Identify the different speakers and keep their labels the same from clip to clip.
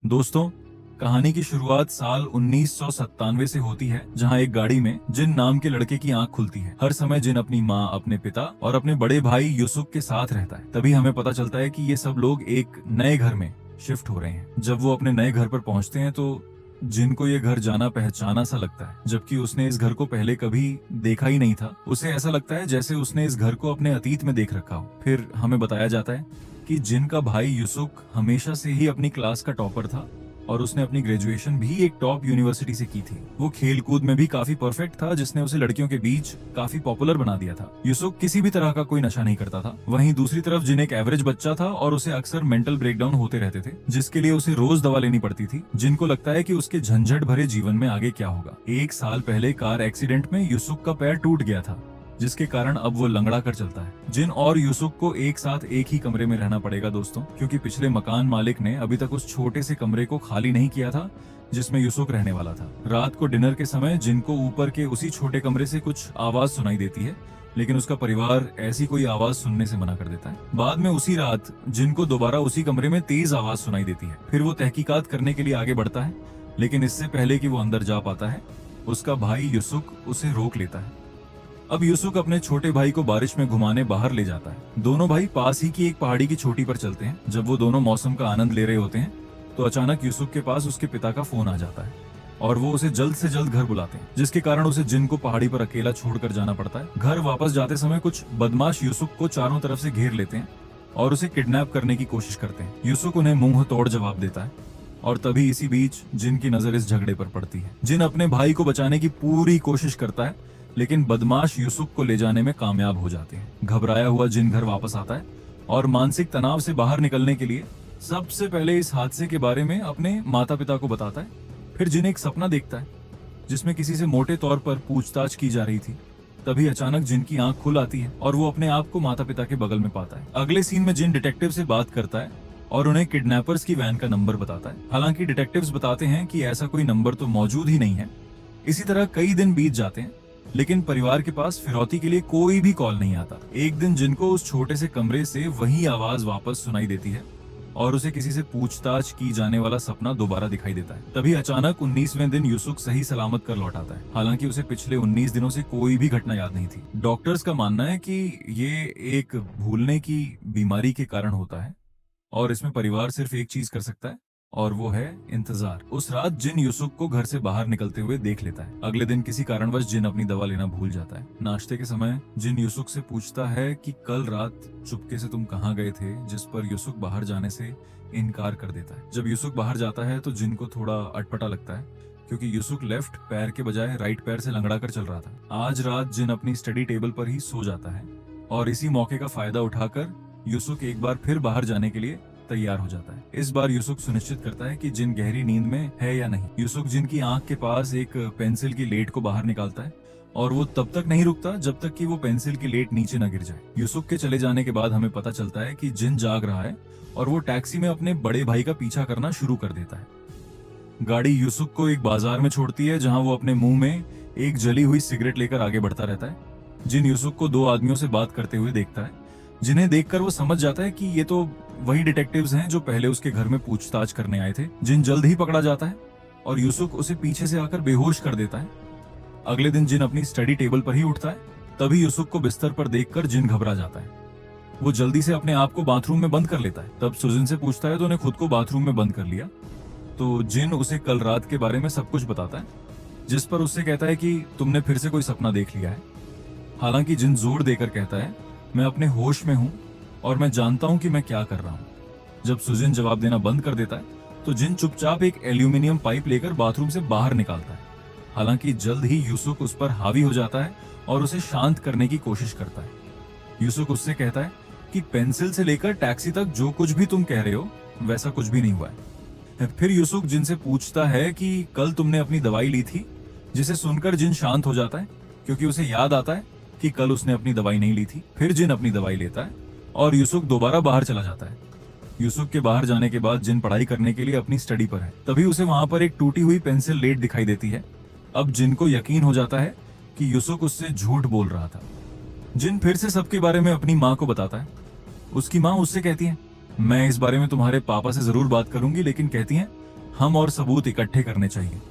Speaker 1: दोस्तों, कहानी की शुरुआत साल 1997 से होती है, जहां एक गाड़ी में जिन नाम के लड़के की आंख खुलती है। हर समय जिन अपनी माँ, अपने पिता और अपने बड़े भाई यूसुफ के साथ रहता है। तभी हमें पता चलता है कि ये सब लोग एक नए घर में शिफ्ट हो रहे हैं। जब वो अपने नए घर पर पहुंचते हैं तो जिनको ये घर जाना पहचाना सा लगता है, जबकि उसने इस घर को पहले कभी देखा ही नहीं था। उसे ऐसा लगता है जैसे उसने इस घर को अपने अतीत में देख रखा हो। फिर हमें बताया जाता है कि जिन का भाई यूसुफ हमेशा से ही अपनी क्लास का टॉपर था और उसने अपनी ग्रेजुएशन भी एक टॉप यूनिवर्सिटी से की थी। वो खेल कूद में भी काफी परफेक्ट था, जिसने उसे लड़कियों के बीच काफी पॉपुलर बना दिया था। यूसुफ किसी भी तरह का कोई नशा नहीं करता था। वहीं दूसरी तरफ जिन एक एवरेज बच्चा था और उसे अक्सर मेंटल ब्रेकडाउन होते रहते थे, जिसके लिए उसे रोज दवा लेनी पड़ती थी। जिनको लगता है कि उसके झंझट भरे जीवन में आगे क्या होगा। एक साल पहले कार एक्सीडेंट में यूसुफ का पैर टूट गया था, जिसके कारण अब वो लंगड़ा कर चलता है। जिन और यूसुफ को एक साथ एक ही कमरे में रहना पड़ेगा दोस्तों, क्योंकि पिछले मकान मालिक ने अभी तक उस छोटे से कमरे को खाली नहीं किया था जिसमें यूसुफ रहने वाला था। रात को डिनर के समय जिनको ऊपर के उसी छोटे कमरे से कुछ आवाज सुनाई देती है, लेकिन उसका परिवार ऐसी कोई आवाज सुनने से मना कर देता है। बाद में उसी रात जिनको दोबारा उसी कमरे में तेज आवाज सुनाई देती है। फिर वो तहकीकात करने के लिए आगे बढ़ता है, लेकिन इससे पहले कि वो अंदर जा पाता है, उसका भाई यूसुफ उसे रोक लेता है। अब यूसुफ अपने छोटे भाई को बारिश में घुमाने बाहर ले जाता है। दोनों भाई पास ही की एक पहाड़ी की चोटी पर चलते हैं। जब वो दोनों मौसम का आनंद ले रहे होते हैं तो अचानक यूसुफ के पास उसके पिता का फोन आ जाता है और वो उसे जल्द से जल्द घर बुलाते हैं, जिसके कारण उसे जिन को पहाड़ी पर अकेला छोड़कर जाना पड़ता है। घर वापस जाते समय कुछ बदमाश यूसुफ को चारों तरफ से घेर लेते हैं और उसे किडनैप करने की कोशिश करते हैं। यूसुफ उन्हें मुंह तोड़ जवाब देता है और तभी इसी बीच जिन की नजर इस झगड़े पर पड़ती है। जिन अपने भाई को बचाने की पूरी कोशिश करता है, लेकिन बदमाश यूसुफ को ले जाने में कामयाब हो जाते हैं। घबराया हुआ जिन घर वापस आता है और मानसिक तनाव से बाहर निकलने के लिए सबसे पहले इस हादसे के बारे में अपने माता पिता को बताता है। फिर जिन एक सपना देखता है जिसमें किसी से मोटे तौर पर पूछताछ की जा रही थी। तभी अचानक जिन की आंख खुल आती है और वो अपने आप को माता पिता के बगल में पाता है। अगले सीन में जिन डिटेक्टिव से बात करता है और उन्हें किडनैपर्स की वैन का नंबर बताता है। हालांकि डिटेक्टिव्स बताते हैं कि ऐसा कोई नंबर तो मौजूद ही नहीं है। इसी तरह कई दिन बीत जाते हैं, लेकिन परिवार के पास फिरौती के लिए कोई भी कॉल नहीं आता। एक दिन जिनको उस छोटे से कमरे से वही आवाज वापस सुनाई देती है और उसे किसी से पूछताछ की जाने वाला सपना दोबारा दिखाई देता है। तभी अचानक 19वें दिन यूसुफ सही सलामत कर लौट आता है। हालांकि उसे पिछले 19 दिनों से कोई भी घटना याद नहीं थी। डॉक्टर्स का मानना है कि ये एक भूलने की बीमारी के कारण होता है और इसमें परिवार सिर्फ एक चीज कर सकता है और वो है इंतजार। उस रात जिन यूसुफ को घर से बाहर निकलते हुए देख लेता है। अगले दिन किसी कारणवश जिन अपनी दवा लेना भूल जाता है। नाश्ते के समय जिन यूसुफ से पूछता है कि कल रात चुपके से तुम कहाँ गए थे, जिस पर यूसुफ बाहर जाने से इनकार कर देता है। जब यूसुफ बाहर जाता है तो जिन को थोड़ा अटपटा लगता है, क्योंकि यूसुफ लेफ्ट पैर के बजाय राइट पैर से लंगड़ा कर चल रहा था। आज रात जिन अपनी स्टडी टेबल पर ही सो जाता है और इसी मौके का फायदा उठाकर यूसुफ एक बार फिर बाहर जाने के लिए तैयार हो जाता है। इस बार यूसुफ सुनिश्चित करता है कि जिन गहरी नींद में है या नहीं। यूसुफ जिन की आंख के पास एक पेंसिल की लेट को बाहर निकालता है और वो तब तक नहीं रुकता जब तक कि वो पेंसिल की लेट नीचे न गिर जाए। यूसुफ के चले जाने के बाद हमें पता चलता है कि जिन जाग रहा है और वो टैक्सी में अपने बड़े भाई का पीछा करना शुरू कर देता है। गाड़ी यूसुफ को एक बाजार में छोड़ती है, जहाँ वो अपने मुंह में एक जली हुई सिगरेट लेकर आगे बढ़ता रहता है। जिन यूसुफ को दो आदमियों से बात करते हुए देखता है, जिन्हें देखकर वो समझ जाता है कि ये तो वही डिटेक्टिव्स हैं जो पहले उसके घर में पूछताछ करने आए थे। जिन जल्द ही पकड़ा जाता है और यूसुफ उसे पीछे से आकर बेहोश कर देता है। अगले दिन जिन अपनी स्टडी टेबल पर ही उठता है, तभी यूसुफ को बिस्तर पर देखकर जिन घबरा जाता है। वो जल्दी से अपने आप को बाथरूम में बंद कर लेता है। तब सुजन से पूछता है तो उन्हें खुद को बाथरूम में बंद कर लिया। तो जिन उसे कल रात के बारे में सब कुछ बताता है, जिस पर उससे कहता है कि तुमने फिर से कोई सपना देख लिया है। हालांकि जिन जोर देकर कहता है मैं अपने होश में हूँ और मैं जानता हूँ कि मैं क्या कर रहा हूँ। जब सुजिन जवाब देना बंद कर देता है तो जिन चुपचाप एक एल्यूमिनियम पाइप लेकर बाथरूम से बाहर निकालता है। हालांकि जल्द ही यूसुफ उस पर हावी हो जाता है और उसे शांत करने की कोशिश करता है। यूसुफ उससे कहता है कि पेंसिल से लेकर टैक्सी तक जो कुछ भी तुम कह रहे हो वैसा कुछ भी नहीं हुआ है। फिर यूसुफ जिनसे पूछता है कि कल तुमने अपनी दवाई ली थी, जिसे सुनकर जिन शांत हो जाता है क्योंकि उसे याद आता है कि कल उसने अपनी दवाई नहीं ली थी। फिर जिन अपनी दवाई लेता है और यूसुफ दोबारा बाहर चला जाता है। यूसुफ के बाहर जाने के बाद जिन पढ़ाई करने के लिए अपनी स्टडी पर है। तभी उसे वहां पर एक टूटी हुई पेंसिल लेट दिखाई देती है। अब जिन को यकीन हो जाता है कि यूसुफ उससे झूठ बोल रहा था। जिन फिर से सबके बारे में अपनी माँ को बताता है। उसकी माँ उससे कहती है मैं इस बारे में तुम्हारे पापा से जरूर बात करूंगी, लेकिन कहती है हम और सबूत इकट्ठे करने चाहिए।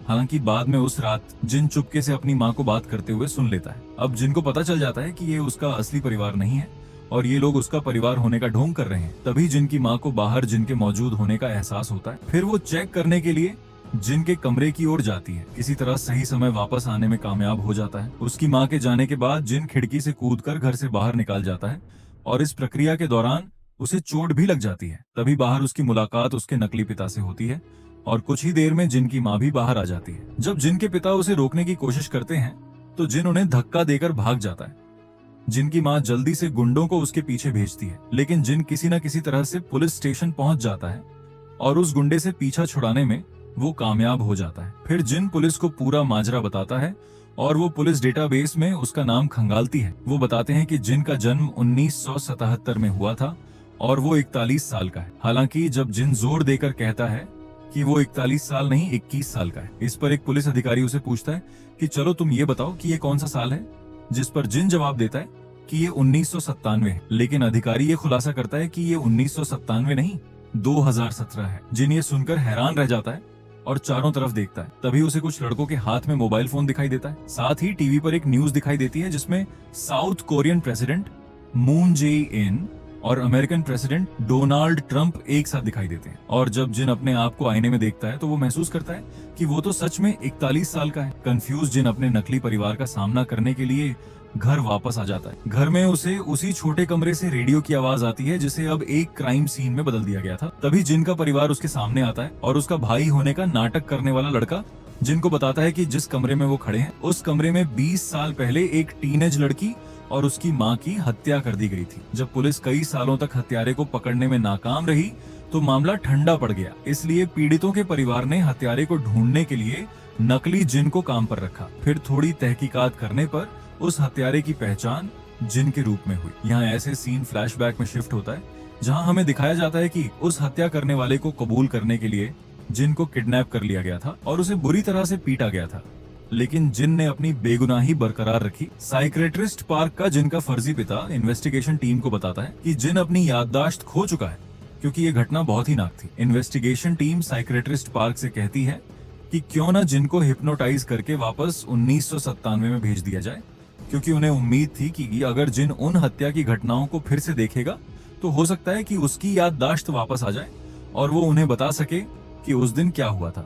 Speaker 1: हालांकि बाद में उस रात जिन चुपके से अपनी माँ को बात करते हुए सुन लेता है। अब जिन को पता चल जाता है कि ये उसका असली परिवार नहीं है और ये लोग उसका परिवार होने का ढोंग कर रहे हैं। तभी जिन की माँ को बाहर जिन के मौजूद होने का एहसास होता है। फिर वो चेक करने के लिए जिन के कमरे की ओर जाती है। किसी तरह सही समय वापस आने में कामयाब हो जाता है। उसकी माँ के जाने के बाद जिन खिड़की से कूदकर घर से बाहर निकल जाता है और इस प्रक्रिया के दौरान उसे चोट भी लग जाती है। तभी बाहर उसकी मुलाकात उसके नकली पिता से होती है और कुछ ही देर में जिन की माँ भी बाहर आ जाती है। जब जिन के पिता उसे रोकने की कोशिश करते हैं तो जिन उन्हें धक्का देकर भाग जाता है। जिन की माँ जल्दी से गुंडों को उसके पीछे भेजती है, लेकिन जिन किसी न किसी तरह से पुलिस स्टेशन पहुंच जाता है और उस गुंडे से पीछा छुड़ाने में वो कामयाब हो जाता है। फिर जिन पुलिस को पूरा माजरा बताता है और वो पुलिस डेटाबेस में उसका नाम खंगालती है। वो बताते हैं कि जिन का जन्म 1977 में हुआ था और वो 41 साल का है। हालांकि जब जिन जोर देकर कहता है कि वो 41 साल नहीं 21 साल का है, इस पर एक पुलिस अधिकारी उसे पूछता है कि चलो तुम ये बताओ कि ये कौन सा साल है, जिस पर जिन जवाब देता है कि ये 1997 है। लेकिन अधिकारी ये खुलासा करता है कि ये 1997 नहीं 2017 है। जिन ये सुनकर हैरान रह जाता है और चारों तरफ देखता है। तभी उसे कुछ लड़कों के हाथ में मोबाइल फोन दिखाई देता है। साथ ही टीवी पर एक न्यूज दिखाई देती है जिसमें साउथ कोरियन प्रेसिडेंट मून जे-इन और अमेरिकन प्रेसिडेंट डोनाल्ड ट्रंप एक साथ दिखाई देते हैं। और जब जिन अपने आप को आईने में देखता है तो वो महसूस करता है कि वो तो सच में 41 साल का है। कंफ्यूज जिन अपने नकली परिवार का सामना करने के लिए घर वापस आ जाता है। घर में उसे उसी छोटे कमरे से रेडियो की आवाज आती है जिसे अब एक क्राइम सीन में बदल दिया गया था। तभी जिन का परिवार उसके सामने आता है और उसका भाई होने का नाटक करने वाला लड़का जिनको बताता है कि जिस कमरे में वो खड़े हैं उस कमरे में 20 साल पहले एक टीनेज लड़की और उसकी माँ की हत्या कर दी गई थी। जब पुलिस कई सालों तक हत्यारे को पकड़ने में नाकाम रही तो मामला ठंडा पड़ गया। इसलिए पीड़ितों के परिवार ने हत्यारे को ढूंढने के लिए नकली जिन को काम पर रखा। फिर थोड़ी तहकीकात करने पर उस हत्यारे की पहचान जिन के रूप में हुई। यहाँ ऐसे सीन फ्लैशबैक में शिफ्ट होता है जहाँ हमें दिखाया जाता है कि उस हत्या करने वाले को कबूल करने के लिए जिन को किडनैप कर लिया गया था और उसे बुरी तरह से पीटा गया था, लेकिन जिन ने अपनी बेगुनाही बरकरार रखी। साइक्रेटिस्ट पार्क का जिन का फर्जी पिता इन्वेस्टिगेशन टीम को बताता है कि जिन अपनी याददाश्त खो चुका है क्योंकि ये घटना बहुत ही नाक थी। इन्वेस्टिगेशन टीम साइक्रेटिस्ट पार्क से कहती है कि क्यों न जिन को हिप्नोटाइज करके वापस 1997 में भेज दिया जाए, क्योंकि उन्हें उम्मीद थी कि अगर जिन उन हत्या की घटनाओं को फिर से देखेगा तो हो सकता है कि उसकी याददाश्त वापस आ जाए और वो उन्हें बता सके कि उस दिन क्या हुआ था।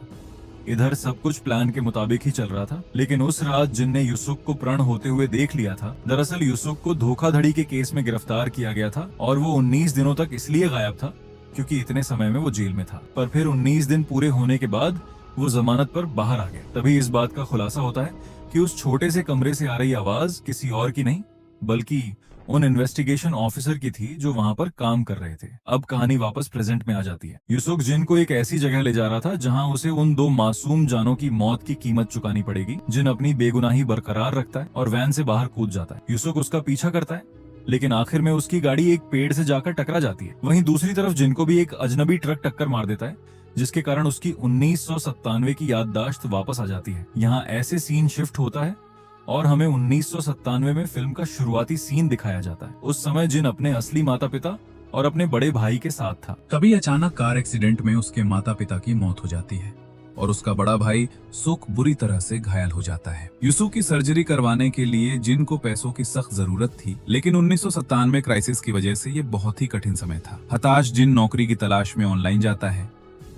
Speaker 1: इधर सब कुछ प्लान के मुताबिक ही चल रहा था, लेकिन उस रात जिन ने यूसुफ को प्रण होते हुए देख लिया था। दरअसल यूसुफ को धोखाधड़ी के केस में गिरफ्तार किया गया था और वो 19 दिनों तक इसलिए गायब था क्योंकि इतने समय में वो जेल में था। पर फिर 19 दिन पूरे होने के बाद वो जमानत पर बाहर आ गया। तभी इस बात का खुलासा होता है कि उस छोटे से कमरे से आ रही आवाज किसी और की नहीं बल्कि उन इन्वेस्टिगेशन ऑफिसर की थी जो वहां पर काम कर रहे थे। अब कहानी वापस प्रेजेंट में आ जाती है। यूसुफ जिन को एक ऐसी जगह ले जा रहा था जहां उसे उन 2 मासूम जानों की मौत की कीमत चुकानी पड़ेगी। जिन अपनी बेगुनाही बरकरार रखता है और वैन से बाहर कूद जाता है। यूसुफ उसका पीछा करता है, लेकिन आखिर में उसकी गाड़ी एक पेड़ से जाकर टकरा जाती है। वहीं दूसरी तरफ जिन को भी एक अजनबी ट्रक टक्कर मार देता है, जिसके कारण उसकी 1997 की याददाश्त वापस आ जाती है। यहाँ ऐसे सीन शिफ्ट होता है और हमें 1997 में फिल्म का शुरुआती सीन दिखाया जाता है। उस समय जिन अपने असली माता पिता और अपने बड़े भाई के साथ था।
Speaker 2: तभी अचानक कार एक्सीडेंट में उसके माता पिता की मौत हो जाती है और उसका बड़ा भाई सुख बुरी तरह से घायल हो जाता है। यूसुफ की सर्जरी करवाने के लिए जिन को पैसों की सख्त जरूरत थी, लेकिन 1997 क्राइसिस की वजह से ये बहुत ही कठिन समय था। हताश जिन नौकरी की तलाश में ऑनलाइन जाता है,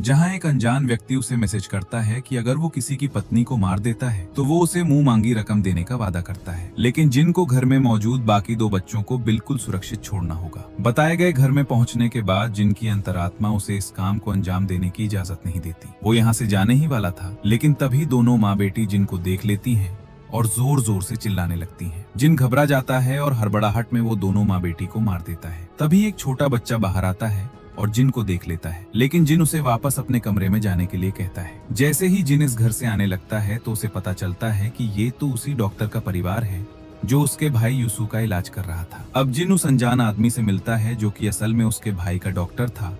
Speaker 2: जहां एक अनजान व्यक्ति उसे मैसेज करता है कि अगर वो किसी की पत्नी को मार देता है तो वो उसे मुंह मांगी रकम देने का वादा करता है, लेकिन जिन को घर में मौजूद बाकी 2 बच्चों को बिल्कुल सुरक्षित छोड़ना होगा। बताए गए घर में पहुंचने के बाद जिन की अंतरात्मा उसे इस काम को अंजाम देने की इजाजत नहीं देती। वो यहाँ से जाने ही वाला था, लेकिन तभी दोनों माँ बेटी जिन को देख लेती हैं और जोर जोर से चिल्लाने लगती हैं। जिन घबरा जाता है और हड़बड़ाहट में वो दोनों माँ बेटी को मार देता है। तभी एक छोटा बच्चा बाहर आता है और जिन को देख लेता है, लेकिन जिन उसे वापस अपने कमरे में जाने के लिए कहता है। जैसे ही जिन इस घर से आने लगता है तो उसे पता चलता है कि ये तो उसी डॉक्टर का परिवार है जो उसके भाई यूसुफ का इलाज कर रहा था। अब जिन उस अनजान आदमी से मिलता है जो कि असल में उसके भाई का डॉक्टर था,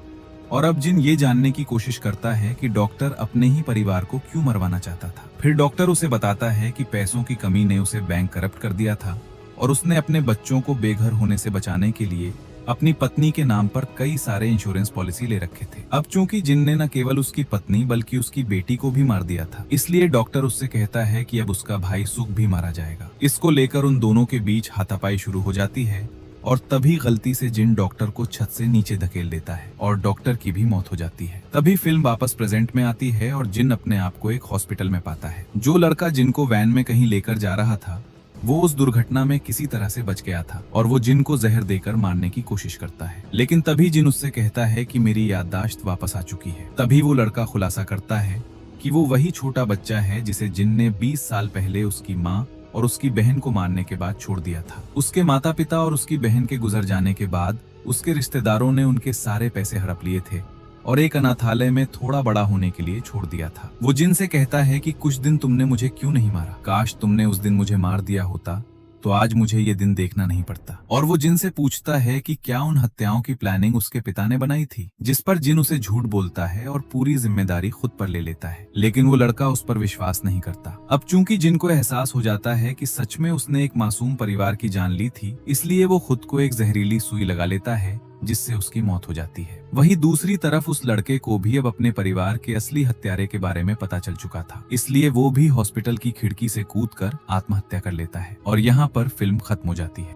Speaker 2: और अब जिन ये जानने की कोशिश करता है कि डॉक्टर अपने ही परिवार को क्यों मरवाना चाहता था। फिर डॉक्टर उसे बताता है कि पैसों की कमी ने उसे बैंक करप्ट कर दिया था और उसने अपने बच्चों को बेघर होने से बचाने के लिए अपनी पत्नी के नाम पर कई सारे इंश्योरेंस पॉलिसी ले रखे थे। अब चूंकि जिन ने न केवल उसकी पत्नी बल्कि उसकी बेटी को भी मार दिया था, इसलिए डॉक्टर उससे कहता है कि अब उसका भाई सुख भी मारा जाएगा। इसको लेकर उन दोनों के बीच हाथापाई शुरू हो जाती है और तभी गलती से जिन डॉक्टर को छत से नीचे धकेल देता है और डॉक्टर की भी मौत हो जाती है। तभी फिल्म वापस प्रेजेंट में आती है और जिन अपने आप को एक हॉस्पिटल में पाता है। जो लड़का जिनको वैन में कहीं लेकर जा रहा था वो उस दुर्घटना में किसी तरह से बच गया था और वो जिन को जहर देकर मारने की कोशिश करता है, लेकिन तभी जिन उससे कहता है कि मेरी याददाश्त वापस आ चुकी है। तभी वो लड़का खुलासा करता है कि वो वही छोटा बच्चा है जिसे जिन ने 20 साल पहले उसकी माँ और उसकी बहन को मारने के बाद छोड़ दिया था। उसके माता पिता और उसकी बहन के गुजर जाने के बाद उसके रिश्तेदारों ने उनके सारे पैसे हड़प लिए थे और एक अनाथालय में थोड़ा बड़ा होने के लिए छोड़ दिया था। वो जिन से कहता है कि कुछ दिन तुमने मुझे क्यों नहीं मारा, काश तुमने उस दिन मुझे मार दिया होता तो आज मुझे ये दिन देखना नहीं पड़ता। और वो जिन से पूछता है कि क्या उन हत्याओं की प्लानिंग उसके पिता ने बनाई थी, जिस पर जिन उसे झूठ बोलता है और पूरी जिम्मेदारी खुद पर ले लेता है, लेकिन वो लड़का उस पर विश्वास नहीं करता। अब चूंकि जिन को एहसास हो जाता है कि सच में उसने एक मासूम परिवार की जान ली थी, इसलिए वो खुद को एक जहरीली सुई लगा लेता है जिससे उसकी मौत हो जाती है। वहीं दूसरी तरफ उस लड़के को भी अब अपने परिवार के असली हत्यारे के बारे में पता चल चुका था, इसलिए वो भी हॉस्पिटल की खिड़की से कूदकर आत्महत्या कर लेता है और यहाँ पर फिल्म खत्म हो जाती है।